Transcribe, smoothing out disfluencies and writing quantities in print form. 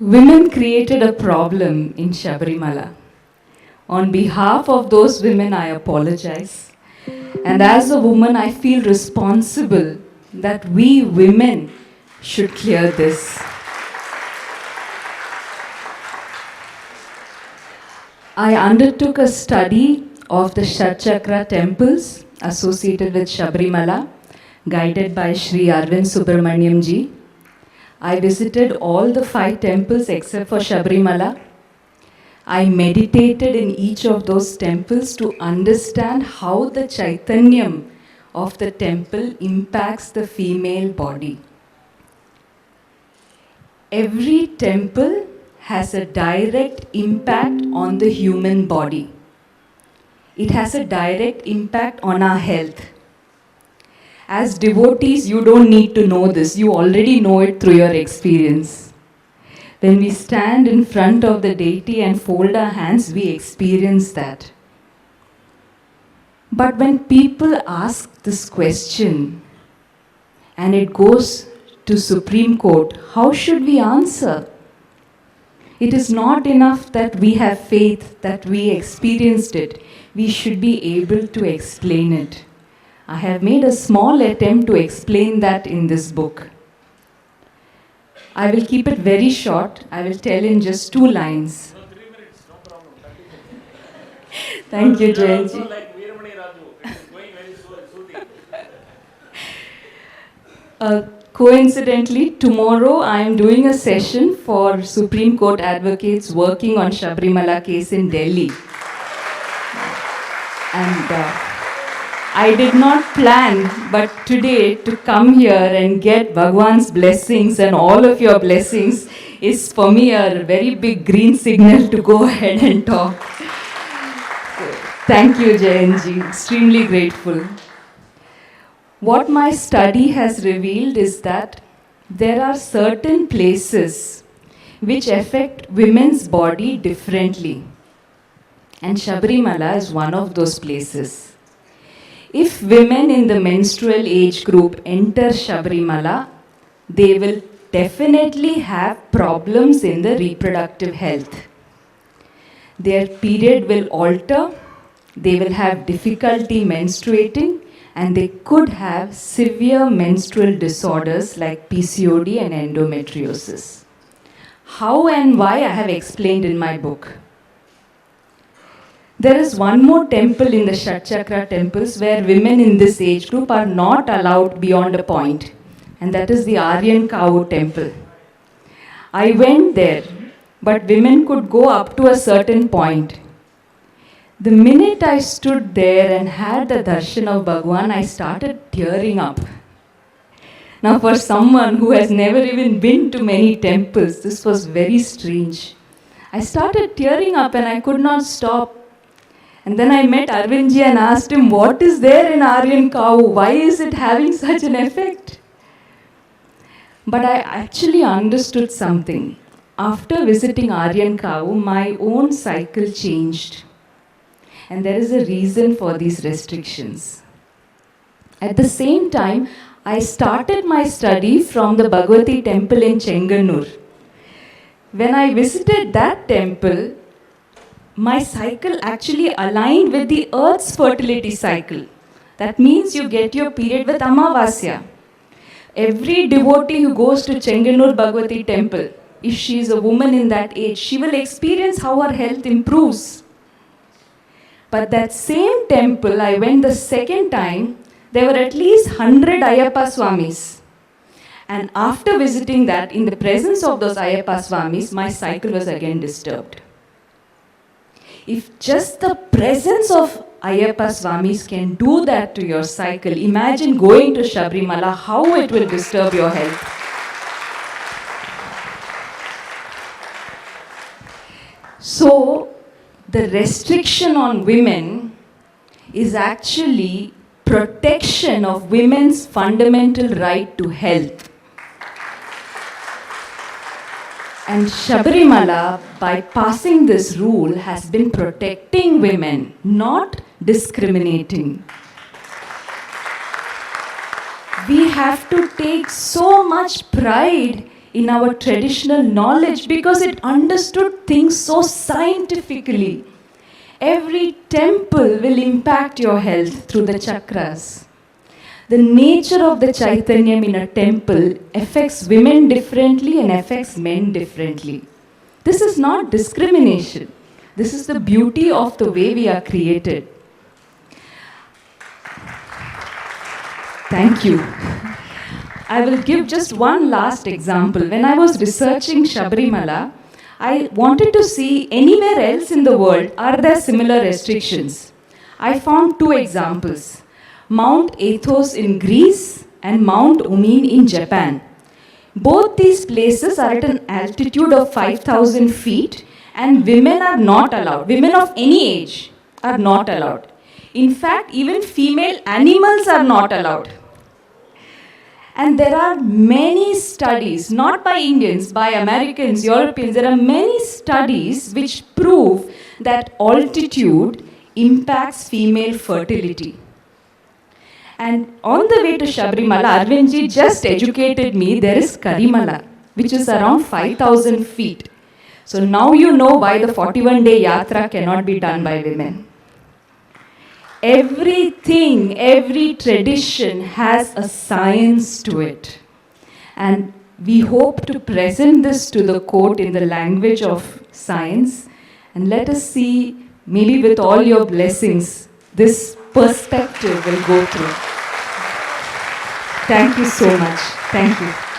Women created a problem in Shabrimala. On behalf of those women, I apologize. And as a woman, I feel responsible that we women should clear this. I undertook a study of the Shatchakra temples associated with Shabrimala, guided by Sri Arvind Subramaniam ji. I visited all the 5 temples except for Shabrimala. I meditated in each of those temples to understand how the Chaitanyam of the temple impacts the female body. Every temple has a direct impact on the human body. It has a direct impact on our health. As devotees, you don't need to know this. You already know it through your experience. When we stand in front of the deity and fold our hands, we experience that. But when people ask this question, and it goes to Supreme Court, how should we answer? It is not enough that we have faith, that we experienced it. We should be able to explain it. I have made a small attempt to explain that in this book. I will keep it very short. I will tell in just 2 lines. No, 3 minutes, no problem. Thank you, You are Jayanji. also like Veeramani Raju. It is going very soothing. Coincidentally, tomorrow I am doing a session for Supreme Court advocates working on Shabrimala case in Delhi. And I did not plan, but today to come here and get Bhagwan's blessings and all of your blessings is for me a very big green signal to go ahead and talk. Thank you, Jayanji. Extremely grateful. What my study has revealed is that there are certain places which affect women's body differently. And Shabrimala is one of those places. If women in the menstrual age group enter Shabrimala, they will definitely have problems in the reproductive health. Their period will alter, they will have difficulty menstruating, and they could have severe menstrual disorders like PCOD and endometriosis. How and why I have explained in my book. There is one more temple in the Shatchakra temples where women in this age group are not allowed beyond a point, and that is the Aryan Cow temple. I went there, but women could go up to a certain point. The minute I stood there and had the darshan of Bhagwan, I started tearing up. Now, for someone who has never even been to many temples, this was very strange. I started tearing up and I could not stop. And then I met Arvindji and asked him, what is there in Aryan Cow? Why is it having such an effect? But I actually understood something. After visiting Aryan Cow, my own cycle changed. And there is a reason for these restrictions. At the same time, I started my study from the Bhagavati temple in Chenganur. When I visited that temple, my cycle actually aligned with the earth's fertility cycle. That means you get your period with Amavasya. Every devotee who goes to Chenganur Bhagavati temple, if she is a woman in that age, she will experience how her health improves. But that same temple, I went the second time, there were at least 100 Ayyappa Swamis. And after visiting that, in the presence of those Ayyappa Swamis, my cycle was again disturbed. If just the presence of Ayyappa Swamis can do that to your cycle, imagine going to Shabrimala, how it will disturb your health. So, the restriction on women is actually protection of women's fundamental right to health. And Shabrimala, by passing this rule, has been protecting women, not discriminating. We have to take so much pride in our traditional knowledge because it understood things so scientifically. Every temple will impact your health through the chakras. The nature of the Chaitanyam in a temple affects women differently and affects men differently. This is not discrimination. This is the beauty of the way we are created. Thank you. I will give just one last example. When I was researching Sabrimala, I wanted to see anywhere else in the world are there similar restrictions. I found two examples. Mount Athos in Greece and Mount Umin in Japan. Both these places are at an altitude of 5,000 feet and women are not allowed. Women of any age are not allowed. In fact, even female animals are not allowed. And there are many studies, not by Indians, by Americans, Europeans, there are many studies which prove that altitude impacts female fertility. And on the way to Sabrimala, Arvindji just educated me, there is Karimala, which is around 5,000 feet. So now you know why the 41-day yatra cannot be done by women. Everything, every tradition has a science to it. And we hope to present this to the court in the language of science. And let us see, maybe with all your blessings, this perspective will go through. Thank you so much. Thank you.